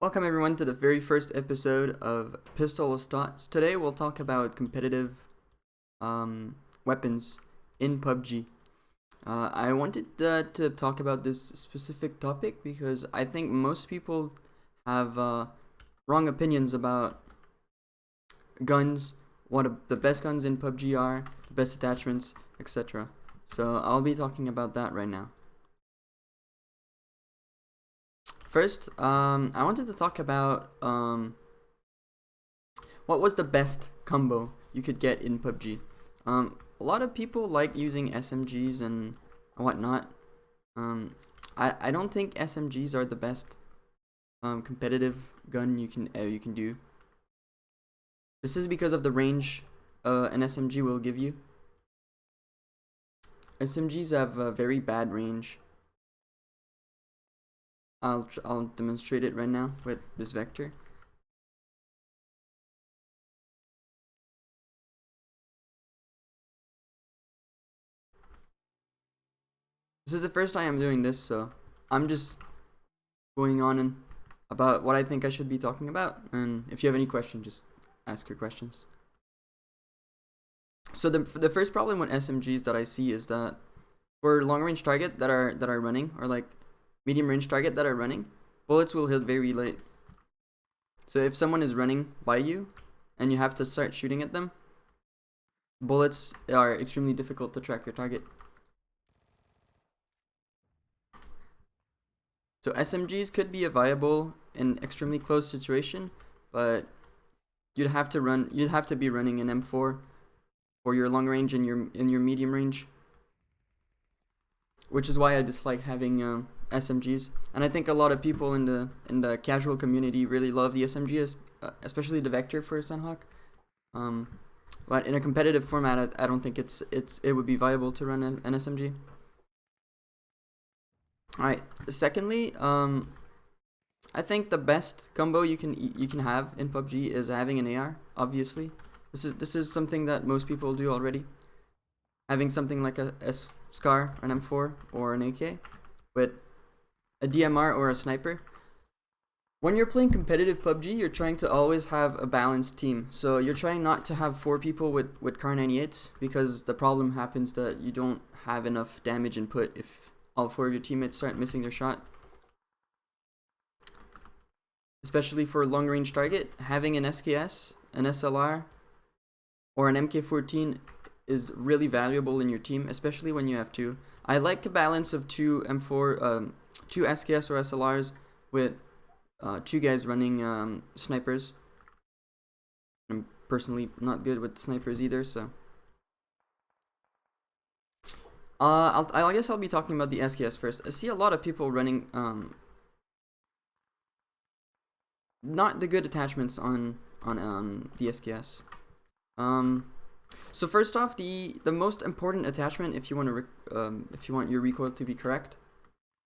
Welcome everyone to the very first episode of Pistola Thoughts. Today we'll talk about competitive weapons in PUBG. I wanted to talk about this specific topic because I think most people have wrong opinions about guns, the best guns in PUBG are, the best attachments, etc. So I'll be talking about that right now. First, I wanted to talk about what was the best combo you could get in PUBG. A lot of people like using SMGs and whatnot. I don't think SMGs are the best competitive gun you can do. This is because of the range an SMG will give you. SMGs have a very bad range. I'll demonstrate it right now with this vector. This is the first time I'm doing this, so I'm just going on and about what I think I should be talking about, and if you have any questions, just ask your questions. So the first problem with SMGs that I see is that for long range target that are running, or like medium range target that are running, bullets will hit very late. So if someone is running by you and you have to start shooting at them, bullets are extremely difficult to track your target. So SMGs could be a viable in extremely close situation, but you'd have to be running an M4 for your long range and your medium range, which is why I dislike having SMGs. And I think a lot of people in the casual community really love the SMG, especially the vector for Sunhawk. But in a competitive format, I don't think it would be viable to run an SMG. Alright. Secondly, I think the best combo you can have in PUBG is having an AR. Obviously, this is something that most people do already. Having something like a SCAR, an M4, or an AK, with a DMR or a sniper. When you're playing competitive PUBG, you're trying to always have a balanced team. So you're trying not to have 4 people with Kar 98s, because the problem happens that you don't have enough damage input if all 4 of your teammates start missing their shot. Especially for long range target, having an SKS, an SLR, or an MK14 is really valuable in your team, especially when you have 2. I like a balance of 2 M4, 2 SKS or SLRs with 2 guys running snipers. I'm personally not good with snipers either, so I guess I'll be talking about the SKS first. I see a lot of people running not the good attachments on the SKS. So first off, the most important attachment if you want your recoil to be correct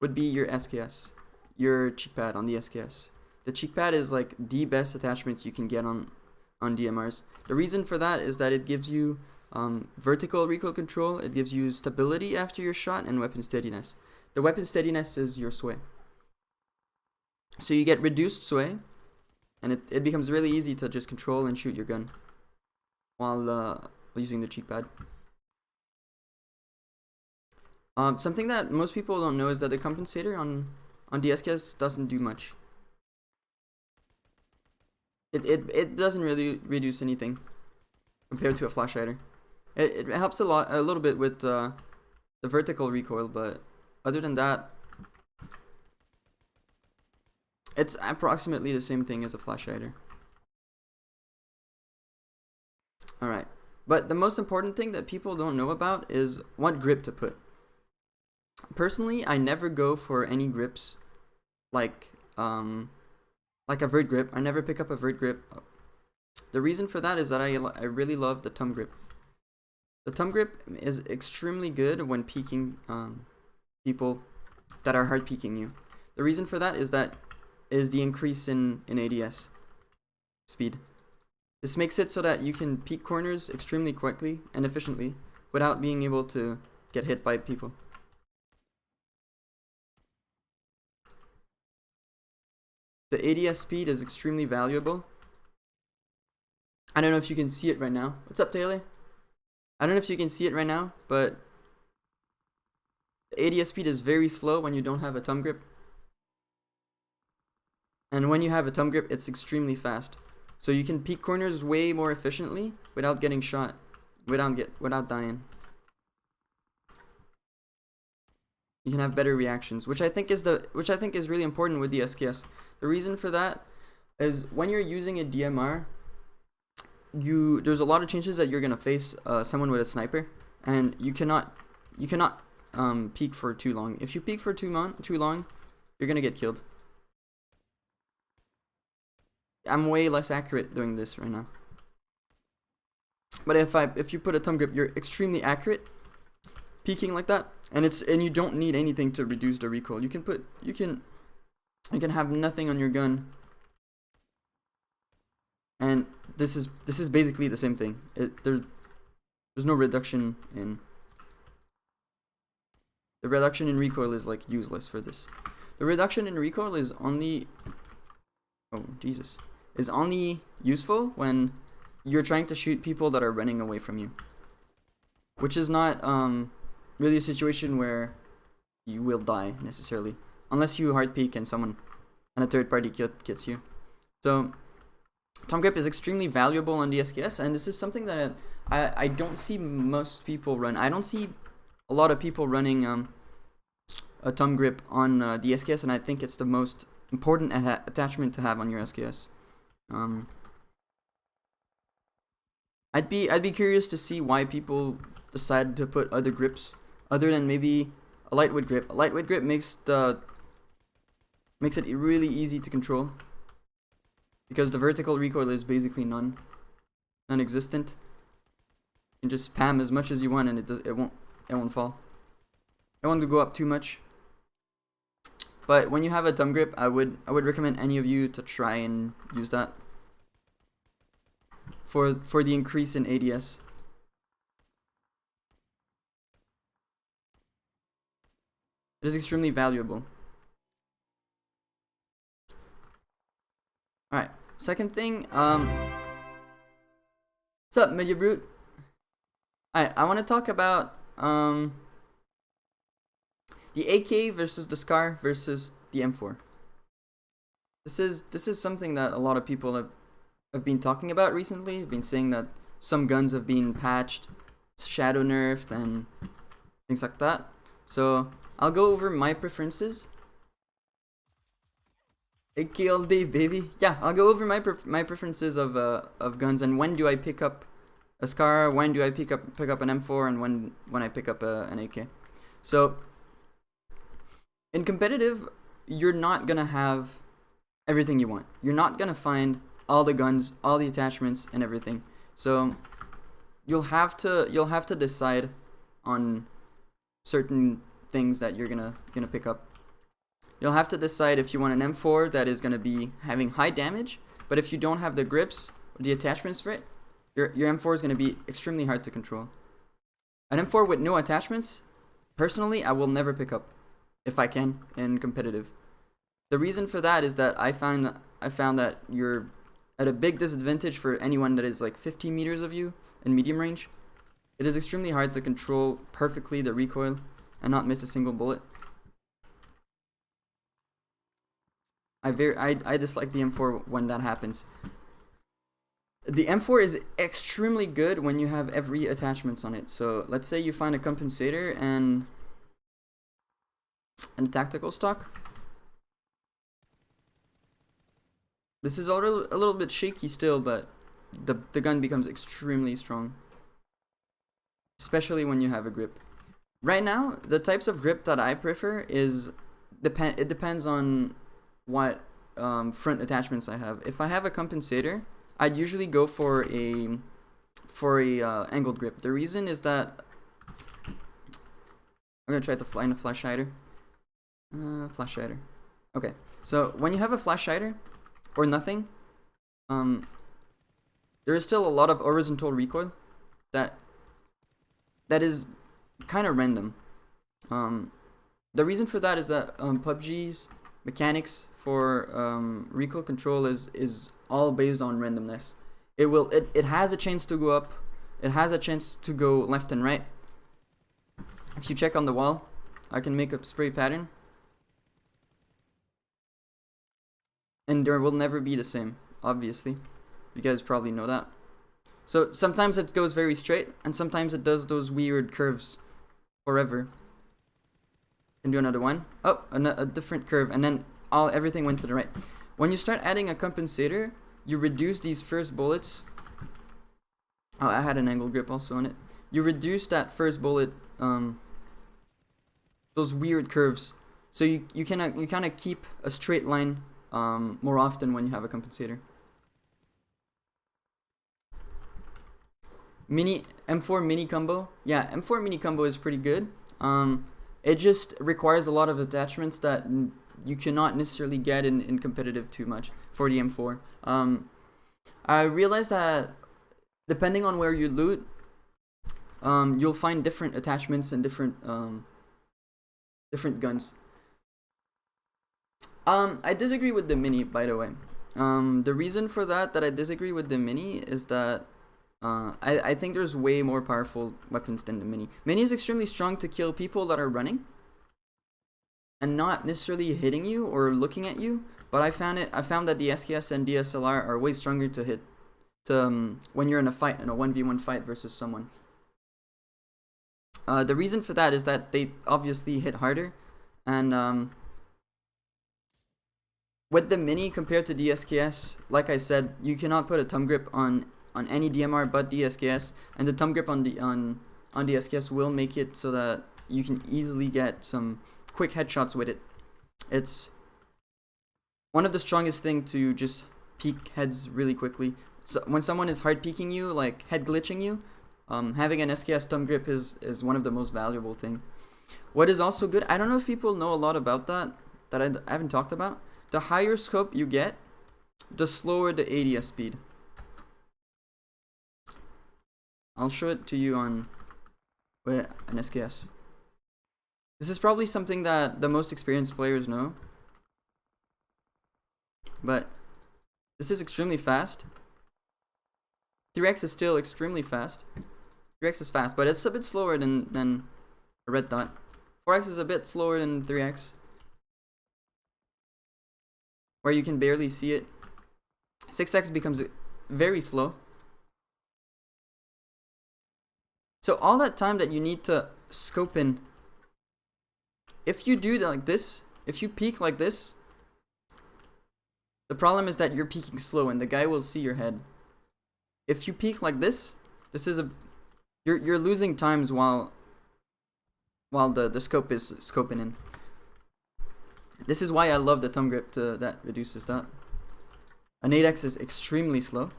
would be your SKS, your cheek pad on the SKS. The cheek pad is like the best attachments you can get on DMRs. The reason for that is that it gives you vertical recoil control, it gives you stability after your shot, and weapon steadiness. The weapon steadiness is your sway. So you get reduced sway, and it becomes really easy to just control and shoot your gun while using the cheek pad. Something that most people don't know is that the compensator on DSKS doesn't do much. It doesn't really reduce anything compared to a flash hider. It helps a little bit with the vertical recoil, but other than that, it's approximately the same thing as a flash hider. Alright, but the most important thing that people don't know about is what grip to put. Personally, I never go for any grips like a vert grip. I never pick up a vert grip. The reason for that is that I really love the thumb grip. The thumb grip is extremely good when peeking people that are hard peeking you. The reason for that is the increase in ADS speed. This makes it so that you can peek corners extremely quickly and efficiently without being able to get hit by people. the ADS speed is extremely valuable. I don't know if you can see it right now. What's up, Taylor? I don't know if you can see it right now, but the ADS speed is very slow when you don't have a thumb grip. And when you have a thumb grip, it's extremely fast. So you can peek corners way more efficiently without getting shot, without dying. You can have better reactions, which I think is really important with the SKS. The reason for that is when you're using a DMR, there's a lot of chances that you're gonna face someone with a sniper, and you cannot peek for too long. If you peek for too long, you're gonna get killed. I'm way less accurate doing this right now. But if you put a thumb grip, you're extremely accurate, peeking like that, and you don't need anything to reduce the recoil. You can have nothing on your gun, and this is basically the same thing. There's no reduction in the reduction in recoil is like useless for this. The reduction in recoil is only is only useful when you're trying to shoot people that are running away from you, which is not really a situation where you will die necessarily, unless you hard peek and a third party gets you. So thumb grip is extremely valuable on the SKS, and this is something that I don't see most people run. I don't see a lot of people running a thumb grip on the SKS, and I think it's the most important attachment to have on your SKS. I'd be curious to see why people decide to put other grips other than maybe a lightweight grip. A lightweight grip makes it really easy to control because the vertical recoil is basically non-existent. You can just spam as much as you want and it won't fall. It won't go up too much. But when you have a thumb grip, I would recommend any of you to try and use that for the increase in ADS. It is extremely valuable. Alright, second thing, what's up, Media Brute? Alright, I want to talk about the AK versus the SCAR versus the M4. This is something that a lot of people have been talking about recently. Have been saying that some guns have been patched, shadow nerfed, and things like that. So I'll go over my preferences. AK all day, baby. Yeah, I'll go over my preferences of guns and when do I pick up a SCAR, when do I pick up an M4, and when I pick up an AK. So in competitive, you're not gonna have everything you want. You're not gonna find all the guns, all the attachments, and everything. So you'll have to decide on certain things that you're gonna pick up. You'll have to decide if you want an M4 that is gonna be having high damage, but if you don't have the grips or the attachments for it, your M4 is gonna be extremely hard to control. An M4 with no attachments, personally, I will never pick up if I can in competitive. The reason for that is that I found that you're at a big disadvantage for anyone that is like 15 meters of you in medium range. It is extremely hard to control perfectly the recoil and not miss a single bullet. I dislike the M4 when that happens. The M4 is extremely good when you have every attachments on it. So let's say you find a compensator and a tactical stock. This is a little bit shaky still, but the gun becomes extremely strong, especially when you have a grip. Right now, the types of grip that I prefer it depends on what front attachments I have. If I have a compensator, I'd usually go for a angled grip. The reason is that I'm gonna try to fly in a flash hider. Flash hider. Okay, so when you have a flash hider or nothing, there is still a lot of horizontal recoil that is kind of random. The reason for that is that PUBG's mechanics for recoil control is all based on randomness. It has a chance to go up, it has a chance to go left and right. If you check on the wall, I can make a spray pattern, and there will never be the same, obviously. You guys probably know that. So sometimes it goes very straight, and sometimes it does those weird curves forever. Can do another one. Oh, a different curve, and then everything went to the right. When you start adding a compensator, you reduce these first bullets. Oh, I had an angle grip also on it. You reduce that first bullet, those weird curves. So you kind of keep a straight line more often when you have a compensator. M4 mini combo. Yeah, M4 mini combo is pretty good. It just requires a lot of attachments that you cannot necessarily get in competitive too much for the M4. I realized that depending on where you loot, you'll find different attachments and different guns. I disagree with the mini, by the way. The reason for that I disagree with the mini is that I think there's way more powerful weapons than the mini. Mini is extremely strong to kill people that are running and not necessarily hitting you or looking at you. But I found that the SKS and DSLR are way stronger to hit when you're in a fight, in a 1v1 fight versus someone. The reason for that is that they obviously hit harder, and with the mini compared to the SKS, like I said, you cannot put a thumb grip on any DMR but the SKS, and the thumb grip on the SKS will make it so that you can easily get some quick headshots with it. It's one of the strongest thing to just peek heads really quickly. So when someone is hard peeking you, like head glitching you, having an SKS thumb grip is one of the most valuable thing. What is also good, I don't know if people know a lot about that I haven't talked about. The higher scope you get, the slower the ADS speed. I'll show it to you on an SKS. This is probably something that the most experienced players know, but this is extremely fast. 3x is still extremely fast. 3x is fast, but it's a bit slower than a red dot. 4x is a bit slower than 3x, where you can barely see it. 6x becomes very slow. So all that time that you need to scope in, if you do like this, if you peek like this, the problem is that you're peeking slow and the guy will see your head. If you peek like this, you're losing times while the scope is scoping in. This is why I love the thumb grip that reduces that. An 8x is extremely slow.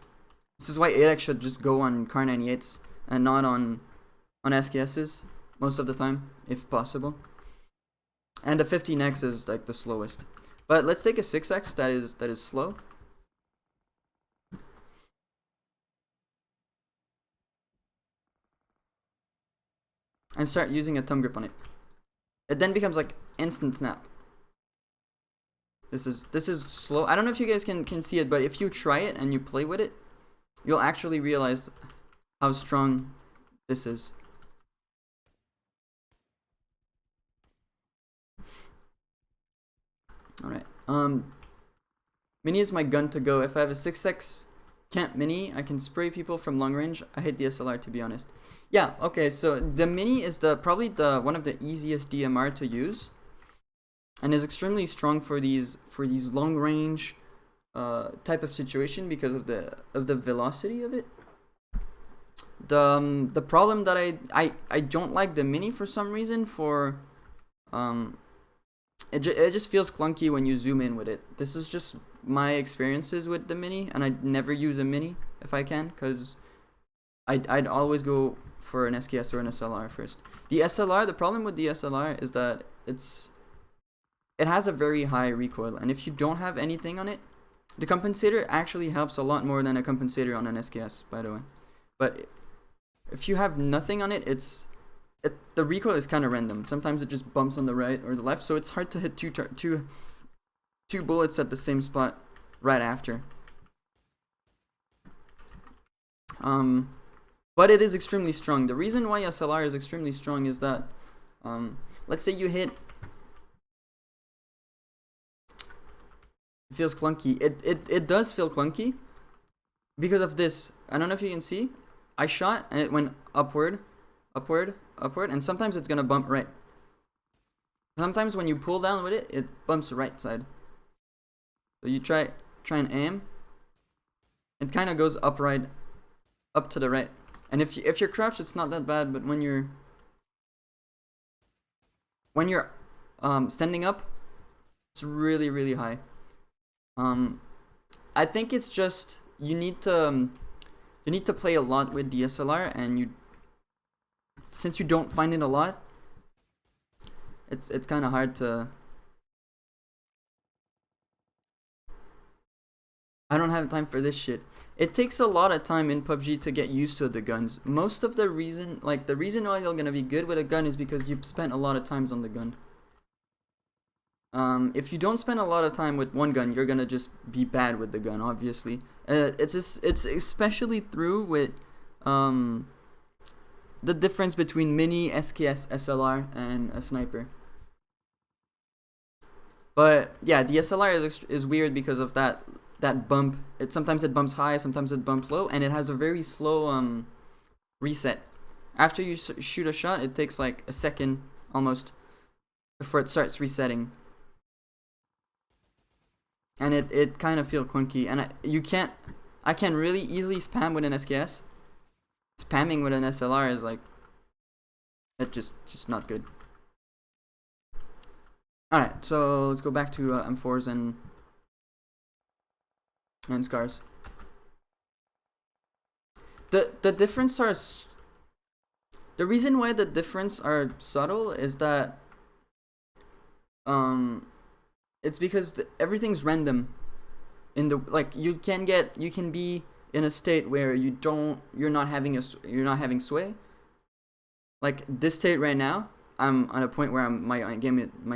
This is why 8x should just go on Car 98s and not on SKSs most of the time, if possible. And the 15x is like the slowest. But let's take a 6x that is slow. And start using a thumb grip on it. It then becomes like instant snap. This is slow. I don't know if you guys can see it, but if you try it and you play with it, you'll actually realize how strong this is. Alright. Mini is my gun to go. If I have a 6x camp mini, I can spray people from long range. I hate DSLR, to be honest. Yeah, okay, so the mini is probably one of the easiest DMR to use, and is extremely strong for these long range type of situation because of the velocity of it. The problem that I don't like the mini for some reason, it just feels clunky when you zoom in with it. This is just my experiences with the mini, and I'd never use a mini if I can, because I'd always go for an SKS or an SLR first. The problem with the SLR is that it has a very high recoil, and if you don't have anything on it, the compensator actually helps a lot more than a compensator on an SKS, by the way. But if you have nothing on it, the recoil is kind of random. Sometimes it just bumps on the right or the left, so it's hard to hit two 2 bullets at the same spot right after. But it is extremely strong. The reason why SLR is extremely strong is that, let's say you hit. It feels clunky. It does feel clunky because of this. I don't know if you can see. I shot and it went upward, upward, upward, and sometimes it's gonna bump right. Sometimes when you pull down with it, it bumps right side. So you try and aim. It kind of goes up to the right. And if you're crouched, it's not that bad. But when you're standing up, it's really, really high. I think it's just you need to play a lot with DSLR, and since you don't find it a lot, it's kind of hard to. I don't have time for this shit. It takes a lot of time in PUBG to get used to the guns. Most of the reason why you're gonna be good with a gun is because you've spent a lot of times on the gun. If you don't spend a lot of time with one gun, you're gonna just be bad with the gun, obviously. It's especially through with the difference between mini, SKS, SLR, and a sniper. But yeah, the SLR is weird because of that bump. Sometimes it bumps high, sometimes it bumps low, and it has a very slow reset. After you shoot a shot, it takes like a second almost before it starts resetting. And it kind of feels clunky, and I can really easily spam with an SKS. Spamming with an SLR is like, it's just not good. Alright, so let's go back to M4s and scars. The difference are the reason why the difference are subtle is that it's because everything's random. In the you can be in a state where you're not having sway. Like this state right now, I'm at a point where my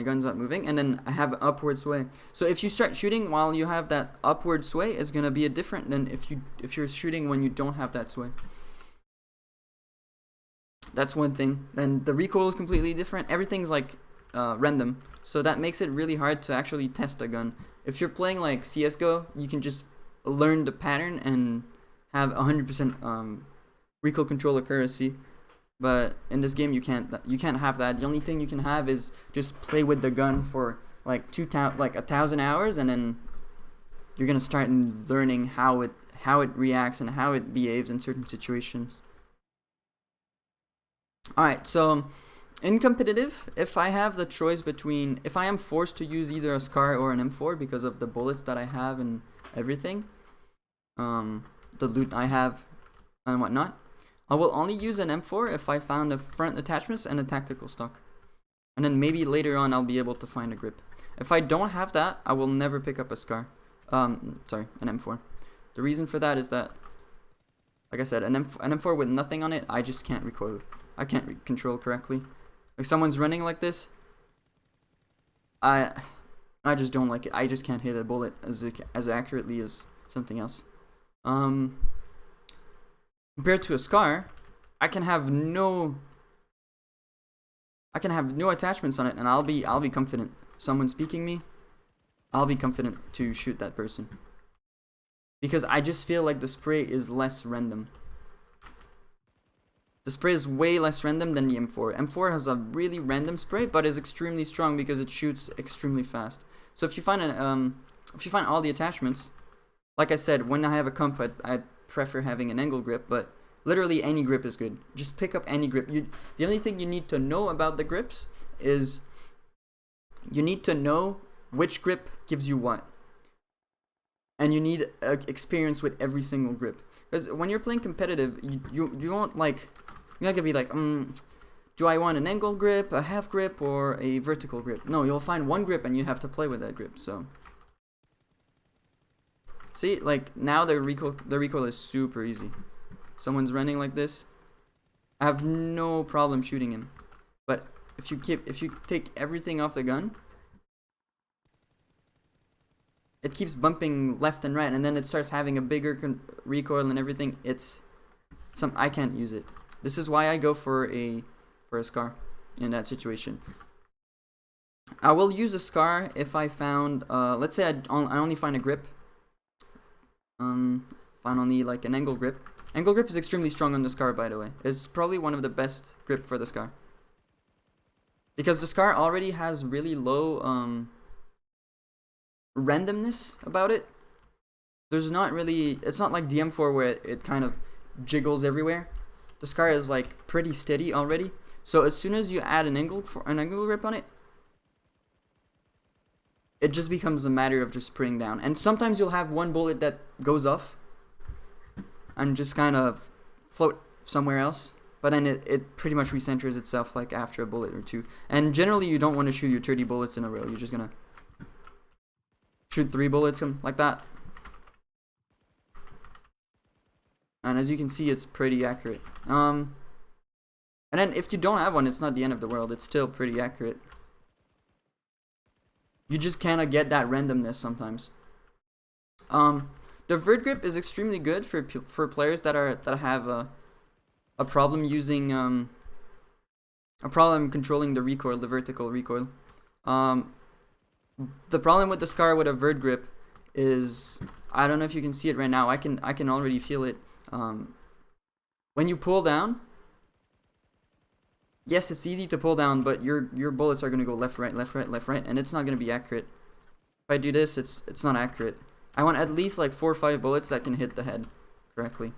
gun's not moving, and then I have upward sway. So if you start shooting while you have that upward sway, it's gonna be different than if you're shooting when you don't have that sway. That's one thing. Then the recoil is completely different. Everything's like random, so that makes it really hard to actually test a gun. If you're playing like CS:GO, you can just learn the pattern and have 100% recoil control accuracy. But in this game, you can't have that. The only thing you can have is just play with the gun for like 1,000 hours, and then you're gonna start learning how it reacts and how it behaves in certain situations. All right, so in competitive, if I have the choice between, if I am forced to use either a SCAR or an M4 because of the bullets that I have and everything, the loot I have and whatnot, I will only use an M4 if I found the front attachments and a tactical stock. And then maybe later on I'll be able to find a grip. If I don't have that, I will never pick up a SCAR. An M4. The reason for that is that, like I said, an M4 with nothing on it, I just can't recoil. I can't control correctly. If someone's running like this, I just don't like it. I just can't hit a bullet as accurately as something else. Compared to a SCAR, I can have no attachments on it, and I'll be confident. Someone speaking me, I'll be confident to shoot that person. Because I just feel like the spray is less random. The spray is way less random than the M4. M4 has a really random spray, but is extremely strong because it shoots extremely fast. So if you find all the attachments, like I said, when I have a comp, I prefer having an angle grip, but literally any grip is good. Just pick up any grip. The only thing you need to know about the grips is you need to know which grip gives you what. And you need experience with every single grip. Because when you're playing competitive, you won't you're not gonna be like, do I want an angle grip, a half grip, or a vertical grip? No, you'll find one grip and you have to play with that grip. So see, like now the recoil is super easy. Someone's running like this, I have no problem shooting him. But if you take everything off the gun, it keeps bumping left and right, and then it starts having a bigger recoil and everything. I can't use it. This is why I go for a scar in that situation. I will use a scar if I found, let's say I only find a grip. Find only like an angle grip. Angle grip is extremely strong on the scar, by the way. It's probably one of the best grip for the scar. Because the scar already has really low randomness about it. There's not really, it's not like the M4 where it kind of jiggles everywhere. The scar is like pretty steady already. So as soon as you add an angle grip on it, it just becomes a matter of just spraying down. And sometimes you'll have one bullet that goes off and just kind of float somewhere else. But then it pretty much recenters itself like after a bullet or two. And generally you don't want to shoot your 30 bullets in a row. You're just going to shoot 3 bullets like that. And as you can see, it's pretty accurate. And then if you don't have one, it's not the end of the world. It's still pretty accurate. You just cannot get that randomness sometimes. The vert grip is extremely good for players that have a problem using a problem controlling the recoil, the vertical recoil. The problem with the scar with a vert grip is, I don't know if you can see it right now. I can already feel it. When you pull down, yes, it's easy to pull down, but your bullets are going to go left, right, left, right, left, right, and it's not going to be accurate. If I do this, it's not accurate. I want at least like 4 or 5 bullets that can hit the head correctly.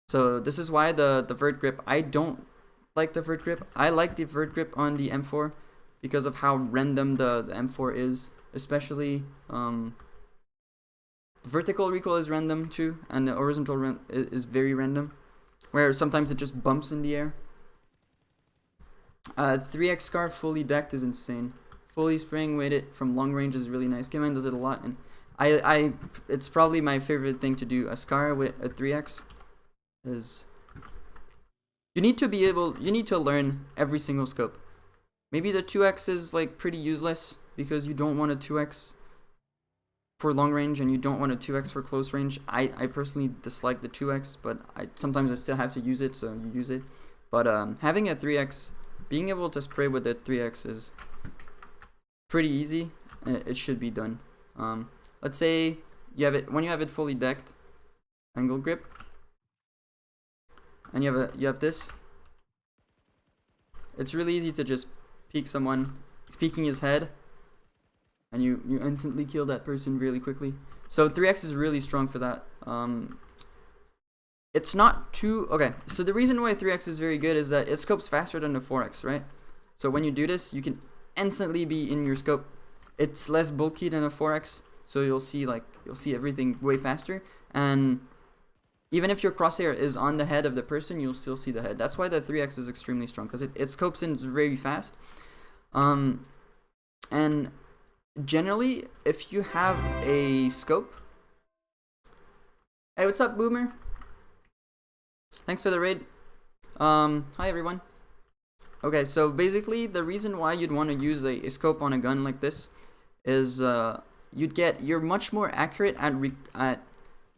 So this is why the vert grip, I don't like the vert grip. I like the vert grip on the M4 because of how random the M4 is, especially the vertical recoil is random too, and the horizontal is very random, where sometimes it just bumps in the air. 3x scar fully decked is insane. Fully spraying with it from long range is really nice. K-Man does it a lot, and it's probably my favorite thing to do. A scar with a 3x is, you need to learn every single scope. Maybe the 2x is like pretty useless because you don't want a 2x for long range and you don't want a 2x for close range. I personally dislike the 2x, but sometimes I still have to use it, so you use it. But having a 3x, being able to spray with the 3x is pretty easy. It should be done. Let's say you have it, when you have it fully decked, angle grip, and you have this. It's really easy to just peek someone, peeking his head, and you instantly kill that person really quickly. So 3x is really strong for that. It's not too, okay, so the reason why 3x is very good is that it scopes faster than the 4x, right? So when you do this, you can instantly be in your scope. It's less bulky than a 4x, so you'll see everything way faster, and even if your crosshair is on the head of the person, you'll still see the head. That's why the 3x is extremely strong, because it scopes in very fast. And generally, if you have a scope, hey, what's up, Boomer? Thanks for the raid. Hi everyone. Okay, so basically the reason why you'd want to use a scope on a gun like this is you're much more accurate at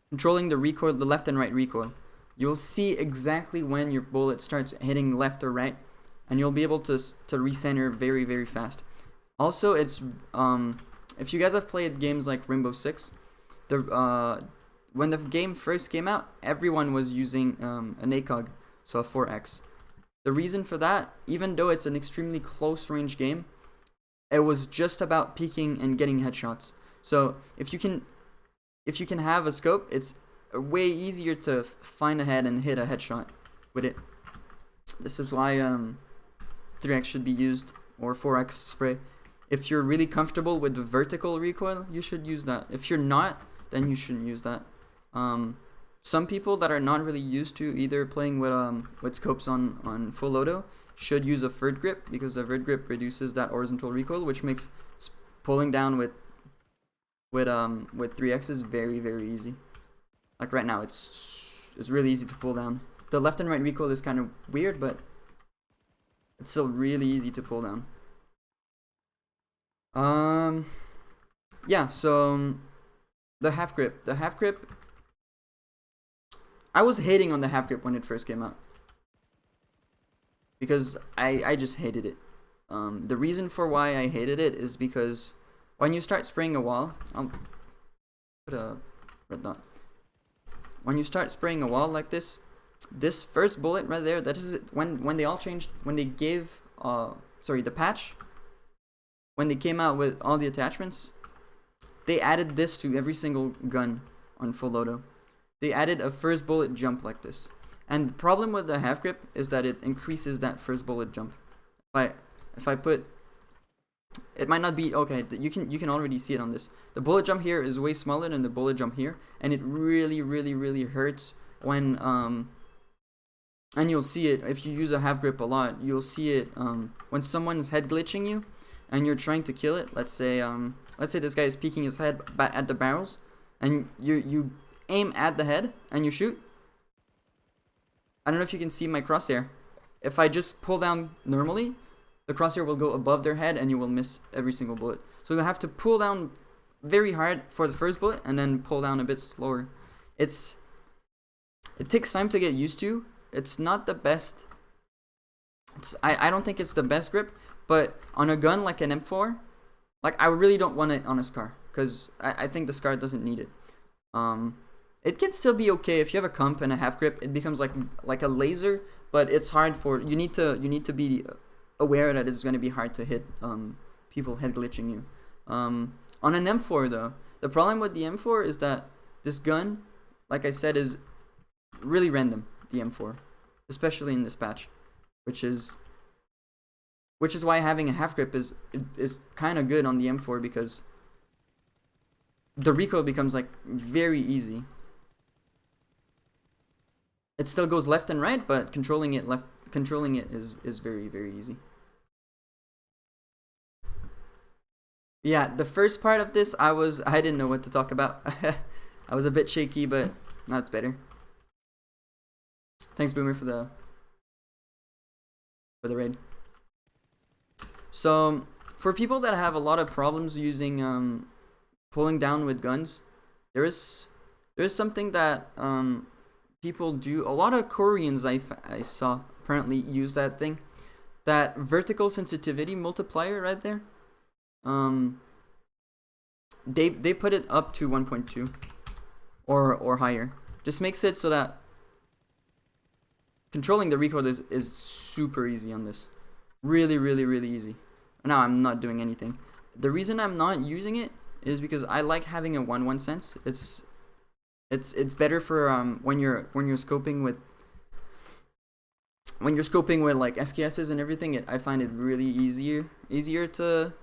controlling the recoil, the left and right recoil. You'll see exactly when your bullet starts hitting left or right, and you'll be able to recenter very, very fast. Also, it's if you guys have played games like Rainbow Six, when the game first came out, everyone was using an ACOG, so a 4x. The reason for that, even though it's an extremely close range game, it was just about peeking and getting headshots. So if you can have a scope, it's way easier to find a head and hit a headshot with it. This is why 3x should be used, or 4x spray. If you're really comfortable with the vertical recoil, you should use that. If you're not, then you shouldn't use that. Some people that are not really used to either playing with scopes on full auto should use a vert grip, because the vert grip reduces that horizontal recoil, which makes pulling down with 3x is very, very easy. Like right now, it's really easy to pull down. The left and right recoil is kind of weird, but it's still really easy to pull down. yeah, so the half grip. I was hating on the half grip when it first came out because I just hated it. The reason for why I hated it is because when you start spraying a wall, I'll put a red dot. When you start spraying a wall like this first bullet right there, that is when they all changed, when they gave the patch, when they came out with all the attachments, they added this to every single gun on full auto. They added a first bullet jump like this. And the problem with the half grip is that it increases that first bullet jump. If I put, it might not be okay. You can already see it on this. The bullet jump here is way smaller than the bullet jump here, and it really hurts when and you'll see it if you use a half grip a lot. You'll see it when someone's head glitching you, and you're trying to kill it. Let's say this guy is peeking his head at the barrels, and you aim at the head and you shoot. I don't know if you can see my crosshair. If I just pull down normally, the crosshair will go above their head and you will miss every single bullet. So you have to pull down very hard for the first bullet and then pull down a bit slower. It takes time to get used to. It's not the best. I don't think it's the best grip, but on a gun like an M4, like I really don't want it on a SCAR because I think the SCAR doesn't need it. It can still be okay if you have a comp and a half grip. It becomes like a laser, but it's hard for you need to be aware that it's going to be hard to hit people head glitching you. On an M4 though, the problem with the M4 is that this gun, like I said, is really random. The M4, especially in this patch, which is why having a half grip is kind of good on the M4 because the recoil becomes like very easy. It still goes left and right, but controlling it is very easy. Yeah, the first part of this I didn't know what to talk about. I was a bit shaky, but now it's better. Thanks Boomer for the raid. So for people that have a lot of problems using pulling down with guns, there is something that people do. A lot of Koreans I saw apparently use that thing, that vertical sensitivity multiplier right there. They put it up to 1.2 or higher. Just makes it so that controlling the recoil is super easy on this. Really easy. Now I'm not doing anything. The reason I'm not using it is because I like having a 1-1 sense. It's better for when you're scoping with like SKSs and everything. I find it really easier to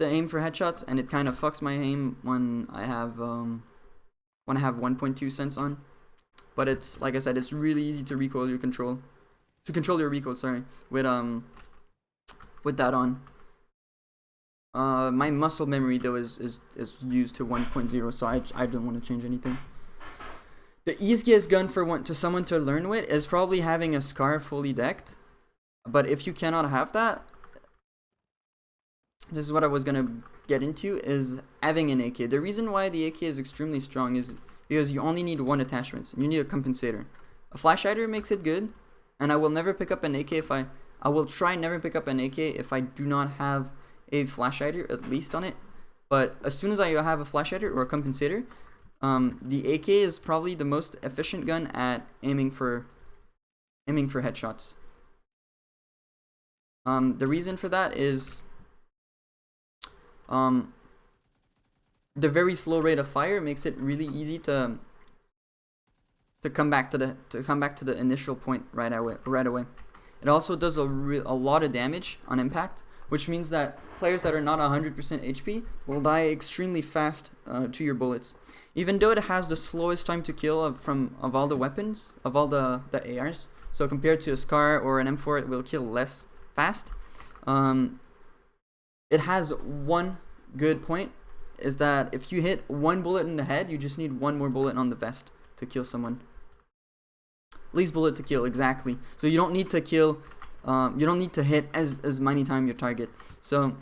aim for headshots, and it kind of fucks my aim when I have 1.2 sense on. But it's, like I said, it's really easy to control your recoil, sorry, with that on. My muscle memory though is used to 1.0, so I don't want to change anything. The easiest gun to someone to learn with is probably having a SCAR fully decked. But if you cannot have that, this is what I was gonna get into, is having an AK. The reason why the AK is extremely strong is because you only need one attachment. You need a compensator. A flash hider makes it good, and I will never pick up an AK I will try never pick up an AK if I do not have a flash hider at least on it. But as soon as I have a flash hider or a compensator, the AK is probably the most efficient gun at aiming for headshots. The reason for that is the very slow rate of fire makes it really easy to come back to the initial point right away. It also does a lot of damage on impact, which means that players that are not 100% HP will die extremely fast to your bullets. Even though it has the slowest time to kill of all the weapons, of all the ARs, so compared to a SCAR or an M4, it will kill less fast. It has one good point, is that if you hit one bullet in the head, you just need one more bullet on the vest to kill someone. Least bullet to kill, exactly. So you don't need to kill, you don't need to hit as many times your target. So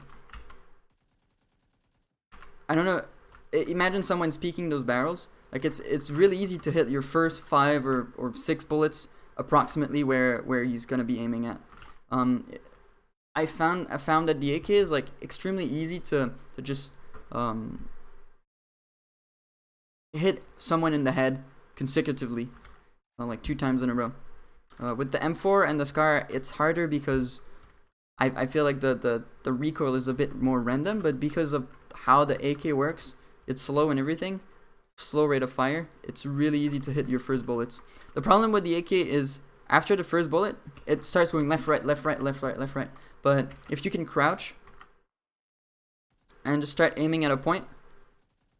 I don't know. Imagine someone's peeking those barrels. Like it's really easy to hit your first 5 or 6 bullets approximately where he's gonna be aiming at. I found that the AK is like extremely easy to just hit someone in the head consecutively, like 2 times in a row. With the M4 and the Scar, it's harder because I feel like the recoil is a bit more random, but because of how the AK works, it's slow and everything, slow rate of fire, it's really easy to hit your first bullets. The problem with the AK is after the first bullet, it starts going left, right, left, right, left, right, left, right. But if you can crouch and just start aiming at a point,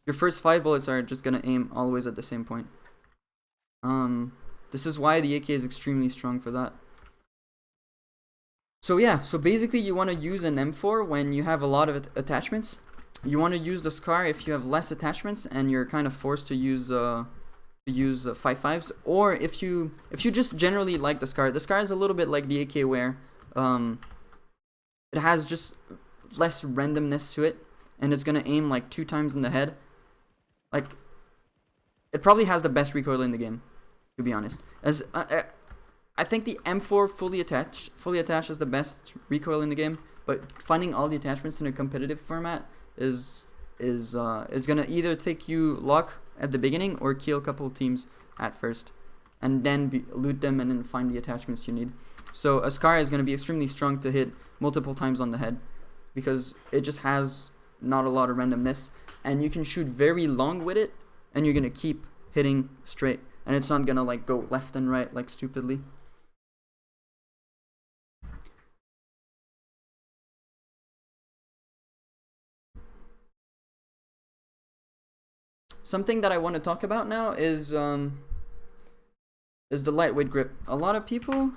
your first 5 bullets are just gonna aim always at the same point. This is why the AK is extremely strong for that. So yeah, so basically you want to use an M4 when you have a lot of attachments. You want to use the Scar if you have less attachments and you're kind of forced to use 5.5s, or if you just generally like the Scar. The Scar is a little bit like the AK where it has just less randomness to it, and it's gonna aim like 2 times in the head. Like, it probably has the best recoil in the game, to be honest. As I think the M4 fully attached is the best recoil in the game, but finding all the attachments in a competitive format is gonna either take you luck at the beginning or kill a couple teams at first, and then loot them and then find the attachments you need. So a Scar is gonna be extremely strong to hit multiple times on the head because it just has not a lot of randomness, and you can shoot very long with it, and you're gonna keep hitting straight, and it's not gonna like go left and right like stupidly. Something that I want to talk about now is the lightweight grip. A lot of people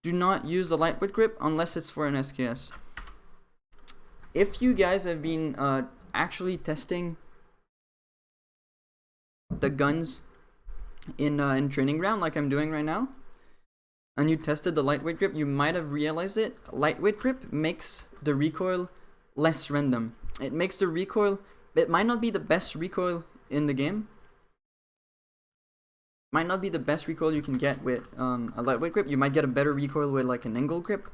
do not use the lightweight grip unless it's for an SKS. If you guys have been actually testing the guns in training ground like I'm doing right now, and you tested the lightweight grip, you might have realized it. Lightweight grip makes the recoil less random. It makes the recoil, it might not be the best recoil in the game. Might not be the best recoil you can get with a lightweight grip. You might get a better recoil with like an angle grip.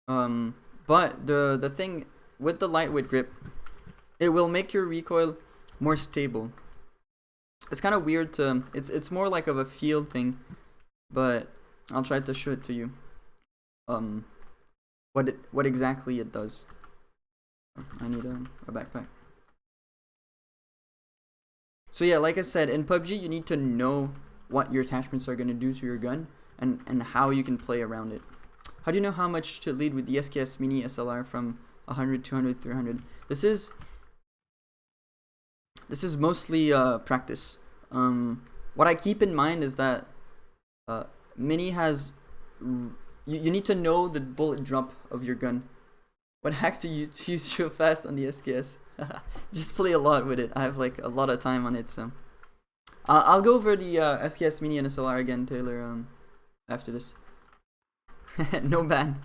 But the thing with the lightweight grip, it will make your recoil more stable. It's kind of weird to, it's more like of a feel thing, but I'll try to show it to you. What exactly it does. I need a backpack. So yeah, like I said, in PUBG you need to know what your attachments are going to do to your gun and how you can play around it. How do you know how much to lead with the SKS Mini SLR from 100, 200, 300? This is mostly practice. What I keep in mind is that Mini has, you need to know the bullet drop of your gun. What hacks do you use so fast on the SKS? Just play a lot with it. I have like a lot of time on it, so I'll go over the SKS Mini and SLR again, Taylor, after this. No ban.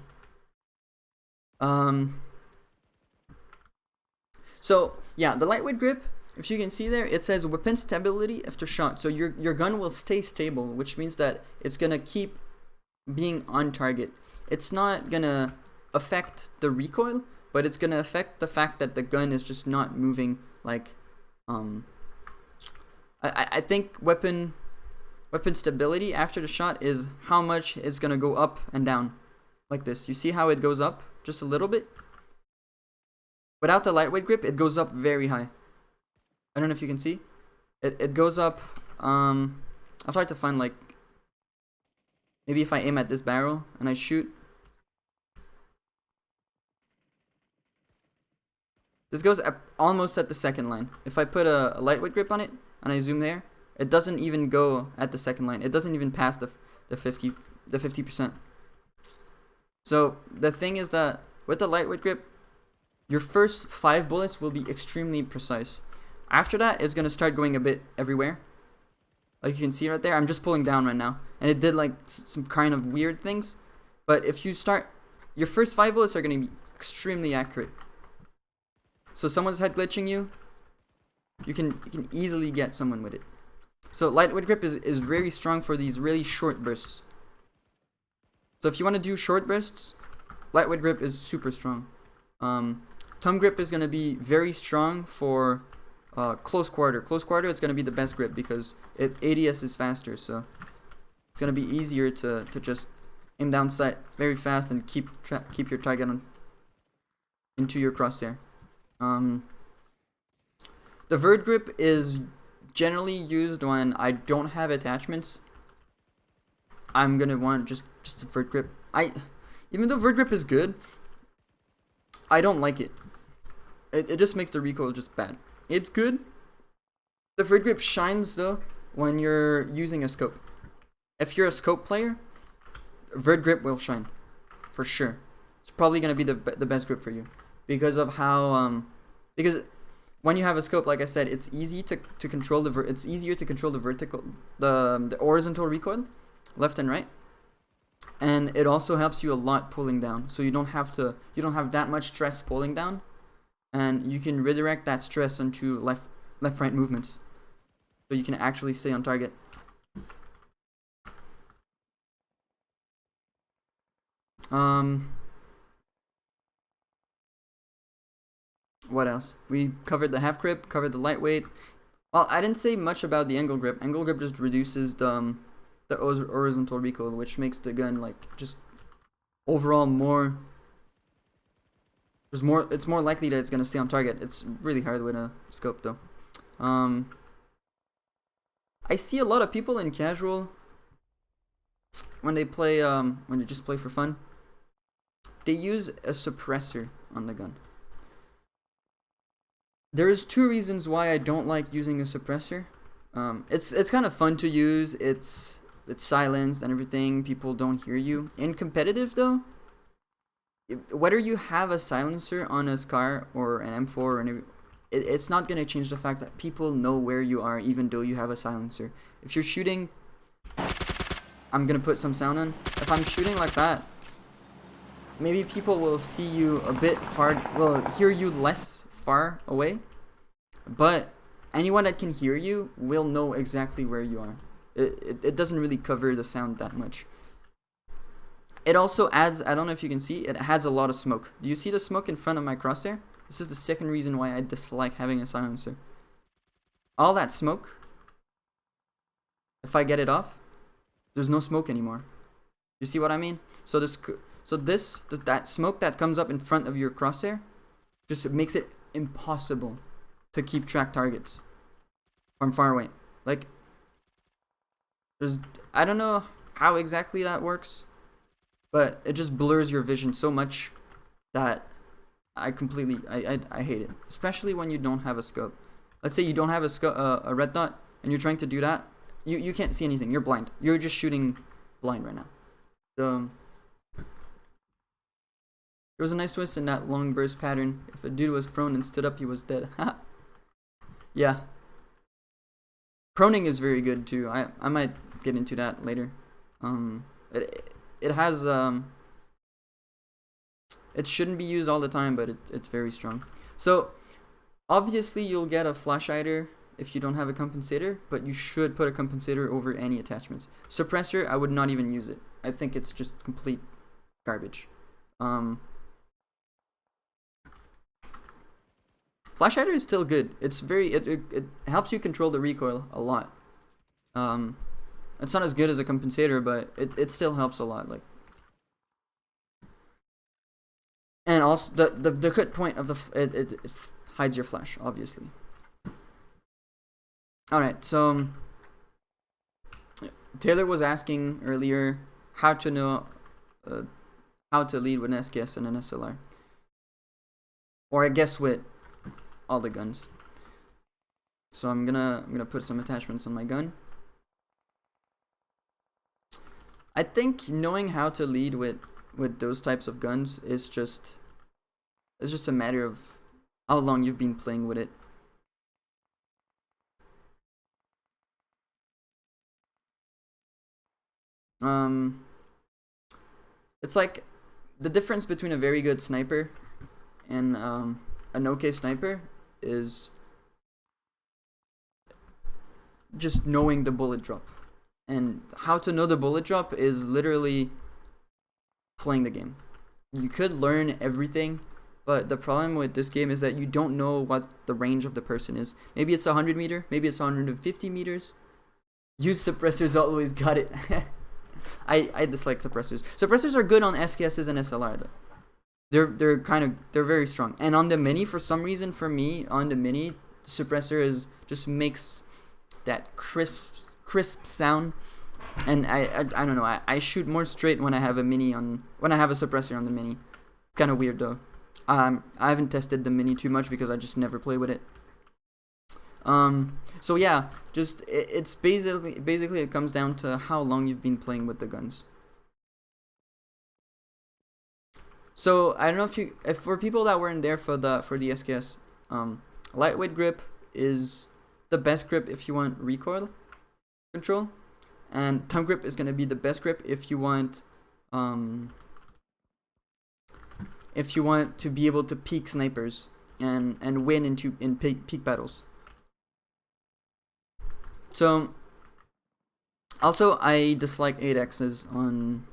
So yeah, the lightweight grip, if you can see there, it says weapon stability after shot. So your gun will stay stable, which means that it's gonna keep being on target. It's not gonna affect the recoil, but it's gonna affect the fact that the gun is just not moving. Like I think weapon stability after the shot is how much it's gonna go up and down, like this. You see how it goes up just a little bit? Without the lightweight grip, it goes up very high. I don't know if you can see. It goes up. I'll try to find like, maybe if I aim at this barrel and I shoot. This goes up almost at the second line. If I put a lightweight grip on it and I zoom there, it doesn't even go at the second line. It doesn't even pass the 50%. So the thing is that with the lightweight grip, your first 5 bullets will be extremely precise. After that, it's gonna start going a bit everywhere. Like you can see right there, I'm just pulling down right now, and it did like some kind of weird things. But if you start, your first 5 bullets are gonna be extremely accurate. So someone's head glitching you, you can easily get someone with it. So lightweight grip is very strong for these really short bursts. So if you want to do short bursts, lightweight grip is super strong. Thumb grip is going to be very strong for close quarter. Close quarter, it's going to be the best grip because ADS is faster. So it's going to be easier to just aim down sight very fast and keep your target into your crosshair. The vert grip is generally used when I don't have attachments. I'm gonna want just a vert grip. Even though vert grip is good, I don't like it. It just makes the recoil just bad. It's good. The vert grip shines though when you're using a scope. If you're a scope player, vert grip will shine for sure. It's probably gonna be the best grip for you because of how because when you have a scope, like I said, it's easy to control it's easier to control the vertical the horizontal recoil, left and right, and it also helps you a lot pulling down. So you don't have that much stress pulling down, and you can redirect that stress into left right movements, so you can actually stay on target. What else? We covered the half grip, covered the lightweight. Well, I didn't say much about the angle grip. Angle grip just reduces the horizontal recoil, which makes the gun like just overall more. It's more likely that it's gonna stay on target. It's really hard with a scope though. I see a lot of people in casual when they play when they just play for fun. They use a suppressor on the gun. There's two reasons why I don't like using a suppressor. It's kind of fun to use. It's silenced and everything. People don't hear you. In competitive though, whether you have a silencer on a SCAR or an M4 or it's not gonna change the fact that people know where you are even though you have a silencer. If you're shooting, I'm gonna put some sound on. If I'm shooting like that, maybe people will see you a bit will hear you less far away, but anyone that can hear you will know exactly where you are. It doesn't really cover the sound that much. It also adds, I don't know if you can see, it adds a lot of smoke. Do you see the smoke in front of my crosshair? This is the second reason why I dislike having a silencer. All that smoke, if I get it off, there's no smoke anymore. You see what I mean? So that smoke that comes up in front of your crosshair just makes it impossible to keep track targets from far away. Like, I don't know how exactly that works, but it just blurs your vision so much that I hate it. Especially when you don't have a scope. Let's say you don't have a red dot and you're trying to do that. You can't see anything. You're blind. You're just shooting blind right now. So there was a nice twist in that long burst pattern. If a dude was prone and stood up, he was dead. Yeah. Proning is very good too. I might get into that later. It has it shouldn't be used all the time, but it's very strong. So obviously you'll get a flash hider if you don't have a compensator, but you should put a compensator over any attachments. Suppressor, I would not even use it. I think it's just complete garbage. Flash hider is still good. It's it helps you control the recoil a lot. It's not as good as a compensator, but it still helps a lot. Like, and also the cut point of it hides your flash, obviously. All right, so Taylor was asking earlier how to know how to lead with an SKS and an SLR, or I guess with all the guns. So I'm gonna put some attachments on my gun. I think knowing how to lead with those types of guns is just a matter of how long you've been playing with it. It's like the difference between a very good sniper and an okay sniper is just knowing the bullet drop. And how to know the bullet drop is literally playing the game. You could learn everything, but the problem with this game is that you don't know what the range of the person is. Maybe it's 100 meter, maybe it's 150 meters. Use suppressors, always got it. I dislike suppressors. Suppressors are good on SKSs and SLR though. They're very strong. And on the mini, for some reason, for me, on the mini, the suppressor just makes that crisp sound. And I don't know. I shoot more straight when I have a suppressor on the mini. It's kind of weird though. I haven't tested the mini too much because I just never play with it. So yeah, it's basically it comes down to how long you've been playing with the guns. So I don't know if for people that weren't there for the SKS, lightweight grip is the best grip if you want recoil control, and thumb grip is gonna be the best grip if you want to be able to peek snipers and win in peak battles. So also I dislike 8x's on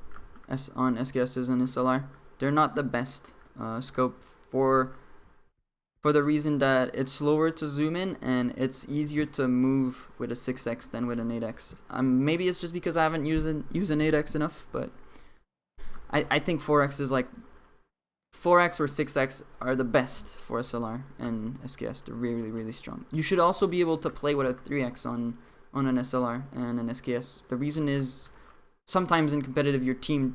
SKS's and SLR. They're not the best scope for the reason that it's slower to zoom in and it's easier to move with a 6x than with an 8x. Maybe it's just because I haven't used an 8x enough, but I think 4x is like 4x or 6x are the best for SLR and SKS. They're really, really strong. You should also be able to play with a 3x on an SLR and an SKS. The reason is sometimes in competitive your team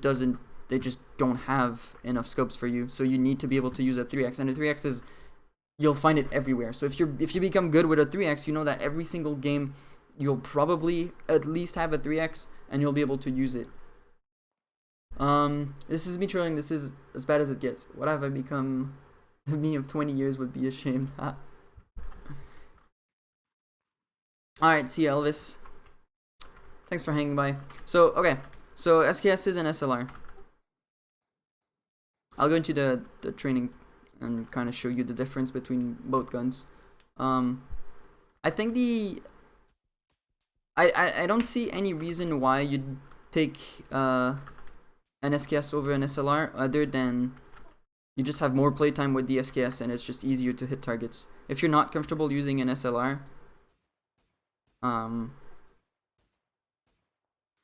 they just don't have enough scopes for you, so you need to be able to use a 3x, and a 3x is, you'll find it everywhere. So if you become good with a 3x, you know that every single game you'll probably at least have a 3x and you'll be able to use it. This is me trolling. This is as bad as it gets. What have I become? The me of 20 years would be ashamed. Alright, see you, Elvis. Thanks for hanging by. So, okay. So, SKSs and SLR. I'll go into the training and kind of show you the difference between both guns. I think I don't see any reason why you'd take an SKS over an SLR other than you just have more playtime with the SKS and it's just easier to hit targets. If you're not comfortable using an SLR,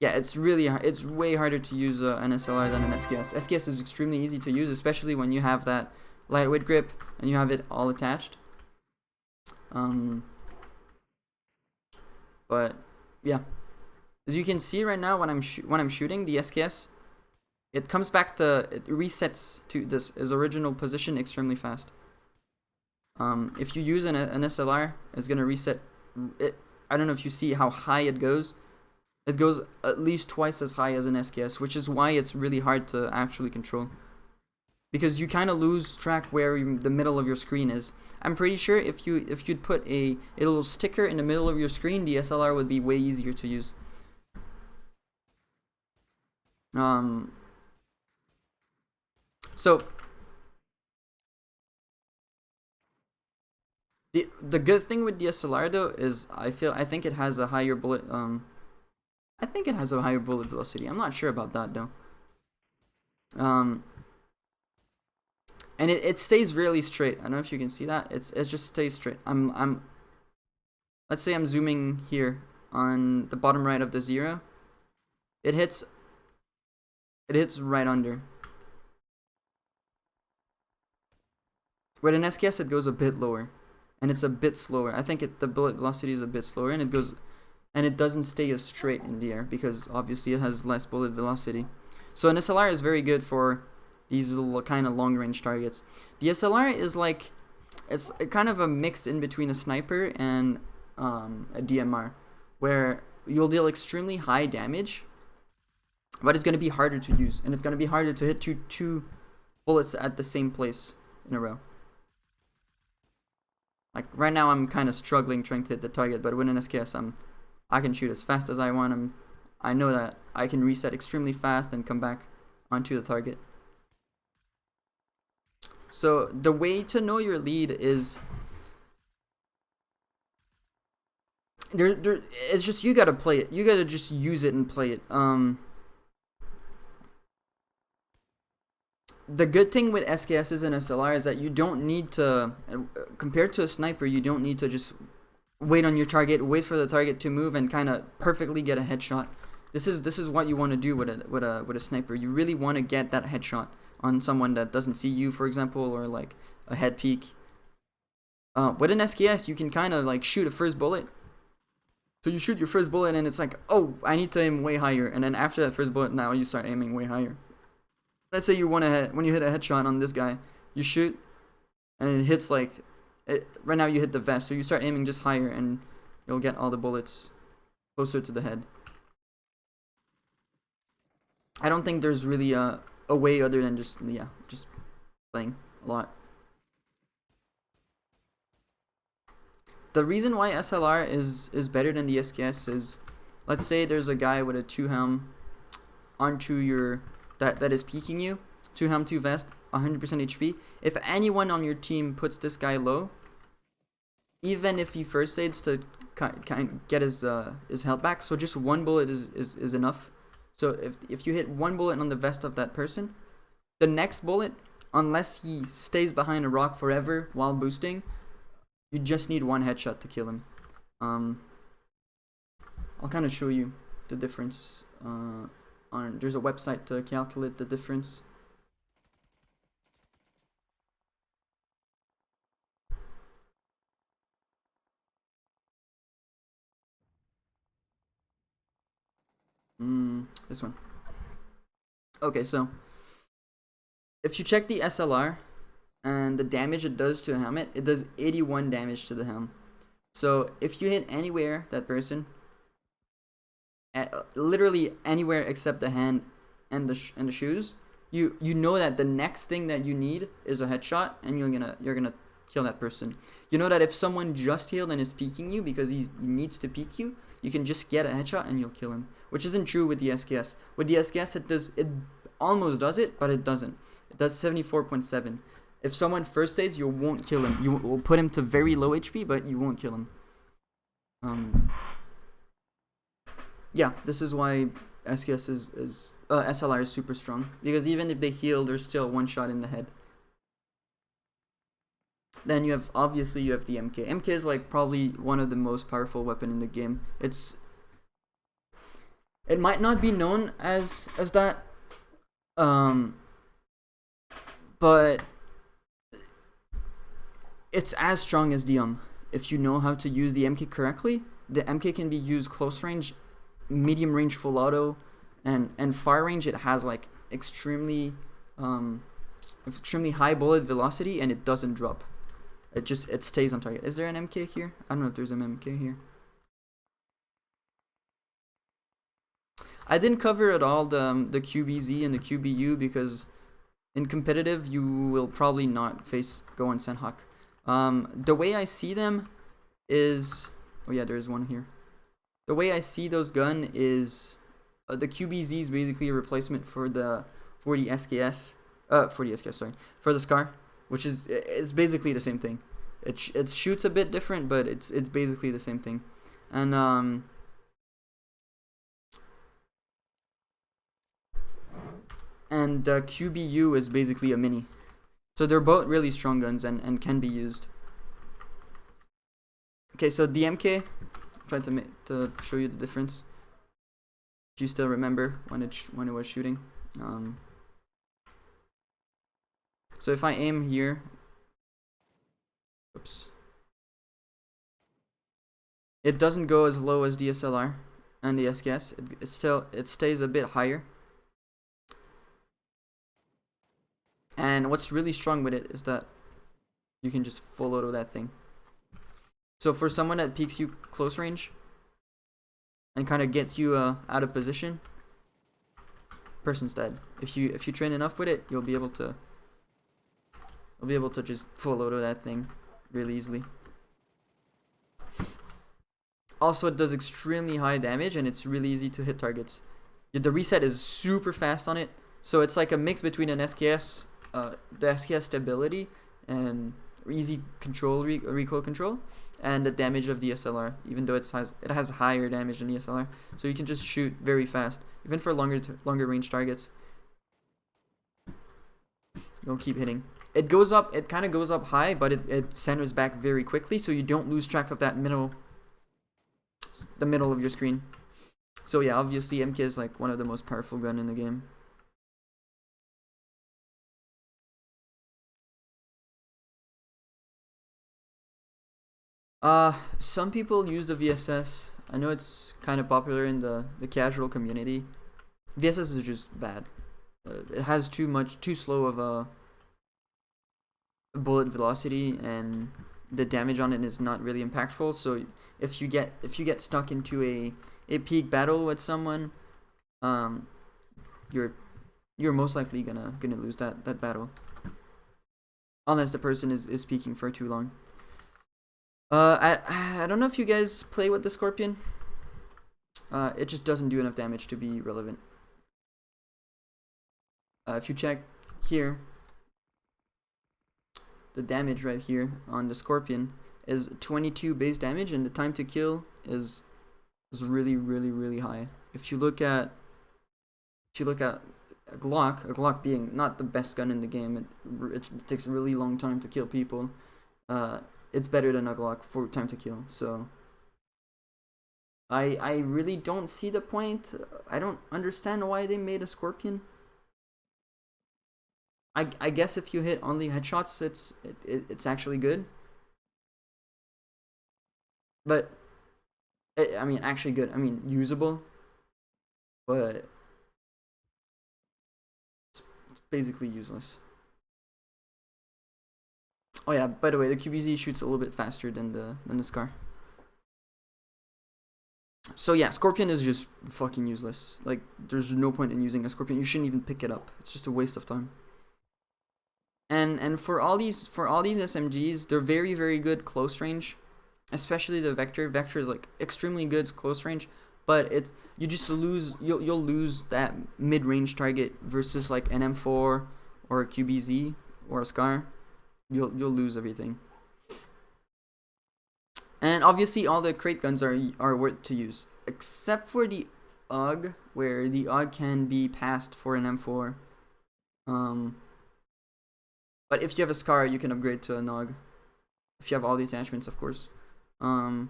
yeah, it's way harder to use an SLR than an SKS. SKS is extremely easy to use, especially when you have that lightweight grip and you have it all attached. But yeah, as you can see right now, when I'm shooting the SKS, it resets to its original position extremely fast. If you use an SLR, it's gonna reset it. I don't know if you see how high it goes. It goes at least twice as high as an SKS, which is why it's really hard to actually control. Because you kind of lose track where the middle of your screen is. I'm pretty sure if you'd put a little sticker in the middle of your screen, the SLR would be way easier to use. So the good thing with the SLR though is I think it has a higher bullet velocity. I'm not sure about that though. And it stays really straight. I don't know if you can see that. It just stays straight. Let's say I'm zooming here on the bottom right of the 0. It hits right under. With an SKS, it goes a bit lower, and it's a bit slower. I think the bullet velocity is a bit slower, and it doesn't stay as straight in the air because obviously it has less bullet velocity. So an SLR is very good for these little kind of long range targets. The SLR is like, it's kind of a mixed in between a sniper and a DMR, where you'll deal extremely high damage, but it's going to be harder to use, and it's going to be harder to hit two bullets at the same place in a row. Like right now I'm kind of struggling trying to hit the target, but with an SKS I can shoot as fast as I want. I know that I can reset extremely fast and come back onto the target. So the way to know your lead is it's just you gotta play it. You gotta just use it and play it. The good thing with SKSs and SLR is that you don't need to, compared to a sniper, you don't need to just wait on your target, wait for the target to move, and kind of perfectly get a headshot. This is what you want to do with a sniper. You really want to get that headshot on someone that doesn't see you, for example, or like a head peek. With an SKS, you can kind of like shoot a first bullet. So you shoot your first bullet, and it's like, oh, I need to aim way higher. And then after that first bullet, now you start aiming way higher. Let's say when you hit a headshot on this guy, you shoot, and it hits like, right now you hit the vest, so you start aiming just higher, and you'll get all the bullets closer to the head. I don't think there's really a way other than just playing a lot. The reason why SLR is better than the SKS is, let's say there's a guy with a 2 helm onto your that is peeking you, 2 helm, 2 vest, 100% HP. If anyone on your team puts this guy low, even if he first aids to kind of get his health back, so just 1 bullet is enough. So if you hit 1 bullet on the vest of that person, the next bullet, unless he stays behind a rock forever while boosting, you just need 1 headshot to kill him. I'll kind of show you the difference. There's a website to calculate the difference. This one. Okay, so if you check the SLR and the damage it does to a helmet, it does 81 damage to the helm. So if you hit anywhere that person, literally anywhere except the hand and the shoes, you know that the next thing that you need is a headshot, and you're gonna kill that person. You know that if someone just healed and is peeking you because he needs to peek you, you can just get a headshot and you'll kill him. Which isn't true with the SKS. With the SKS, it almost does it, but it doesn't. It does 74.7. If someone first aids, you won't kill him. You will put him to very low HP, but you won't kill him. Yeah, this is why SKS SLR is super strong, because even if they heal, there's still 1 shot in the head. Then you have the MK. MK is like probably one of the most powerful weapon in the game. It might not be known as that, but it's as strong as the if you know how to use the MK correctly. The MK can be used close range, medium range, full auto, and far range. It has like extremely high bullet velocity, and it doesn't drop. It stays on target. Is there an MK here? I don't know if there's an MK here. I didn't cover at all the QBZ and the QBU because in competitive you will probably not go on Senhawk. The way I see them is, oh yeah, there's one here. The way I see those gun is the QBZ is basically a replacement for the SKS. For the Scar, which is basically the same thing. It shoots a bit different, but it's basically the same thing. And the QBU is basically a mini. So they're both really strong guns and can be used. Okay, so the MK, I'm trying to show you the difference. Do you still remember when it was shooting? So if I aim here, oops, it doesn't go as low as DSLR and the SKS. It stays a bit higher. And what's really strong with it is that you can just full auto that thing. So for someone that peeks you close range and kind of gets you out of position, person's dead. If you train enough with it, you'll be able to just full auto that thing really easily. Also, it does extremely high damage, and it's really easy to hit targets. The reset is super fast on it, so it's like a mix between an SKS the SKS stability and easy control recoil control, and the damage of the SLR, even though it has higher damage than the SLR, so you can just shoot very fast, even for longer range targets. You'll keep hitting. It goes up. It kind of goes up high, but it centers back very quickly, so you don't lose track of that the middle of your screen. So yeah, obviously MK is like one of the most powerful gun in the game. Some people use the VSS. I know it's kind of popular in the casual community. VSS is just bad. It has too slow of a bullet velocity, and the damage on it is not really impactful. So if you get stuck into a peak battle with someone, you're most likely gonna lose that battle, unless the person is peaking for too long. I don't know if you guys play with the Scorpion. It just doesn't do enough damage to be relevant. If you check here, the damage right here on the Scorpion is 22 base damage, and the time to kill is really high. If you look at a Glock being not the best gun in the game, it takes a really long time to kill people. It's better than a Glock for time to kill. So I really don't see the point. I don't understand why they made a Scorpion. I guess if you hit only headshots, it's actually good. But I mean, actually good. I mean, usable. But it's basically useless. Oh yeah, by the way, the QBZ shoots a little bit faster than the Scar. So yeah, Scorpion is just fucking useless. Like, there's no point in using a Scorpion. You shouldn't even pick it up. It's just a waste of time. And for all these SMGs, they're very good close range, especially the Vector. Vector is like extremely good close range, but you just lose. You'll lose that mid range target versus like an M4 or a QBZ or a Scar. You'll lose everything. And obviously, all the crate guns are worth to use, except for the AUG, where the AUG can be passed for an M4. But if you have a Scar, you can upgrade to an AUG. If you have all the attachments, of course. I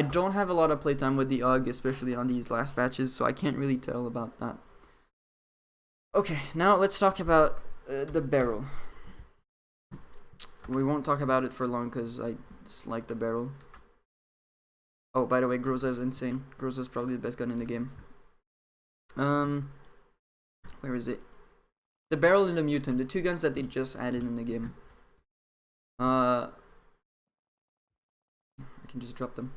don't have a lot of playtime with the AUG, especially on these last batches, so I can't really tell about that. Okay, now let's talk about the barrel. We won't talk about it for long because I dislike the barrel. Oh, by the way, Groza is insane. Groza is probably the best gun in the game. Where is it? The barrel and the Mutant, the two guns that they just added in the game. I can just drop them.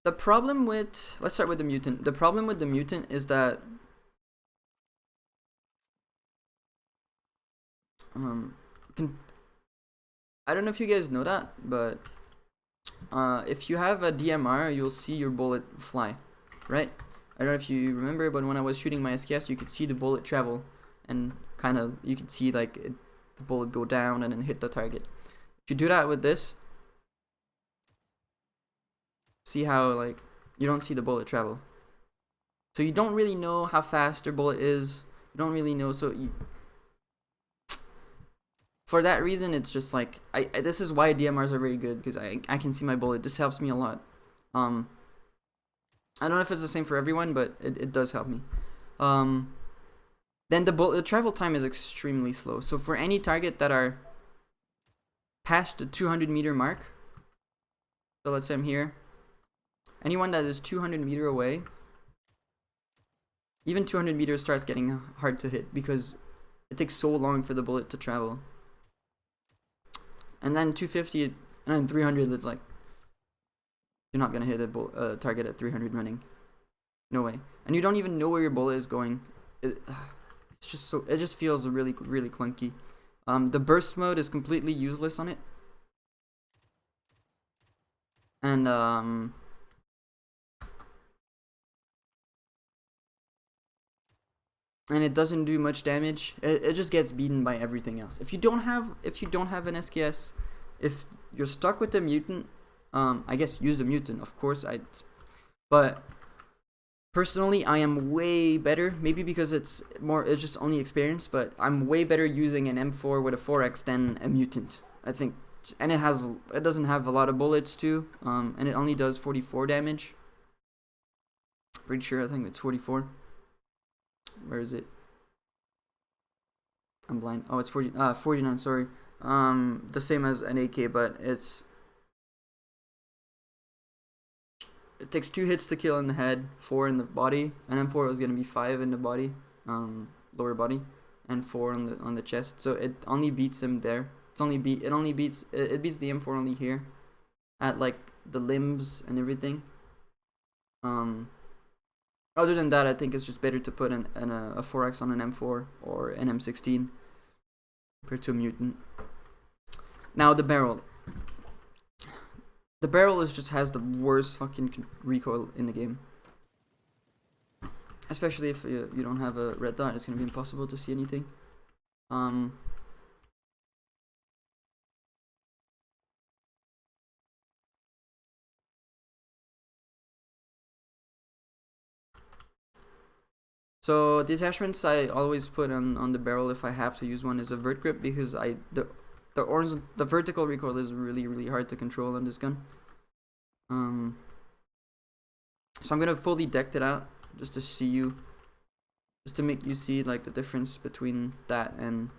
The problem with... Let's start with the Mutant. The problem with the Mutant is that... I don't know if you guys know that, but... if you have a DMR, you'll see your bullet fly, right? I don't know if you remember, but when I was shooting my SKS, you could see the bullet travel, and kind of you could see like the bullet go down and then hit the target. If you do that with this, see how like you don't see the bullet travel, so you don't really know how fast your bullet is. You don't really know, so for that reason, it's just like this is why DMRs are very good, because I can see my bullet. This helps me a lot. I don't know if it's the same for everyone, but it does help me. Then the travel time is extremely slow. So for any target that are past the 200 meter mark, so let's say I'm here, anyone that is 200 meter away, even 200 meters starts getting hard to hit because it takes so long for the bullet to travel. And then 250 and then 300, it's like you're not gonna hit a target at 300 running. No way. And you don't even know where your bullet is going. It's just so, it just feels really clunky. The burst mode is completely useless on it. And and it doesn't do much damage. It just gets beaten by everything else. If you don't have an SKS, if you're stuck with the mutant, I guess use the mutant. Of course, but personally, I am way better. Maybe because it's just only experience, but I'm way better using an M4 with a 4x than a mutant. I think, and it doesn't have a lot of bullets too. And it only does 44 damage. Pretty sure. I think it's 44. Where is it? I'm blind. Oh, it's 49, sorry. The same as an AK, but it takes 2 hits to kill in the head, 4 in the body. An M4 was gonna be 5 in the body, lower body, and 4 on the chest. So it only beats him there. It beats the M4 only here, at like the limbs and everything. Other than that, I think it's just better to put a 4x on an M4 or an M16 compared to a mutant. Now the barrel. The barrel just has the worst fucking recoil in the game. Especially if you don't have a red dot, it's gonna be impossible to see anything. So the attachments I always put on the barrel if I have to use one is a vert grip, because the vertical recoil is really hard to control on this gun. So I'm gonna fully deck it out just to make you see like the difference between that and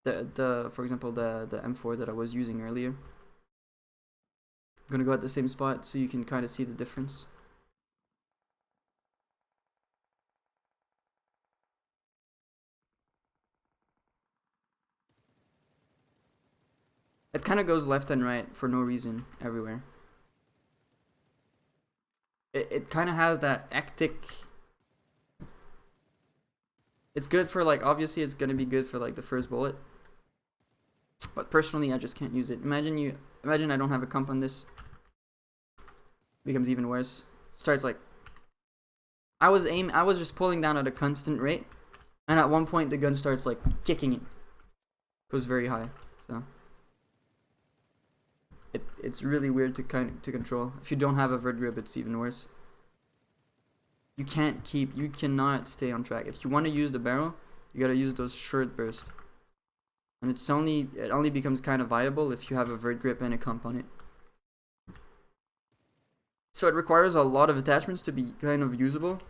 for example the M4 that I was using earlier. I'm gonna go at the same spot so you can kind of see the difference. It kind of goes left and right for no reason everywhere. It kind of has that ectic. It's good for like, obviously it's gonna be good for like the first bullet, but personally I just can't use it. Imagine I don't have a comp on this. It becomes even worse. It starts like I was just pulling down at a constant rate, and at one point the gun starts like kicking it. Goes very high, so it's really weird to control. If you don't have a vert grip, it's even worse. You cannot stay on track. If you want to use the barrel, you gotta use those short bursts, and it only becomes kind of viable if you have a vert grip and a comp on it. So it requires a lot of attachments to be kind of usable,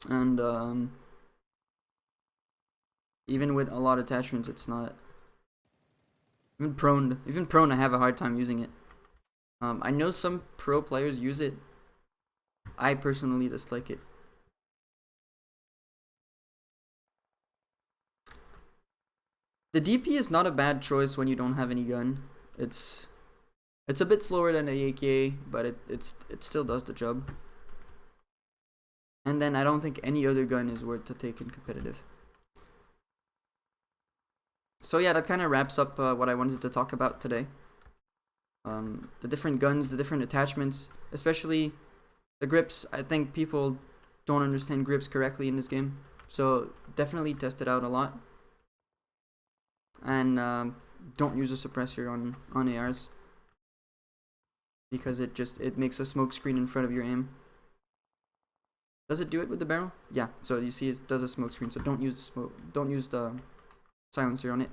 and even with a lot of attachments, it's not. Even prone to have a hard time using it. I know some pro players use it. I personally dislike it. The DP is not a bad choice when you don't have any gun. It's a bit slower than the AK, but it still does the job. And then I don't think any other gun is worth to take in competitive. So yeah, that kind of wraps up what I wanted to talk about today. The different guns, the different attachments, especially the grips. I think people don't understand grips correctly in this game, so definitely test it out a lot. And don't use a suppressor on ARs, because it makes a smoke screen in front of your aim. Does it do it with the barrel? Yeah. So you see, it does a smoke screen. So don't use the silencer on it.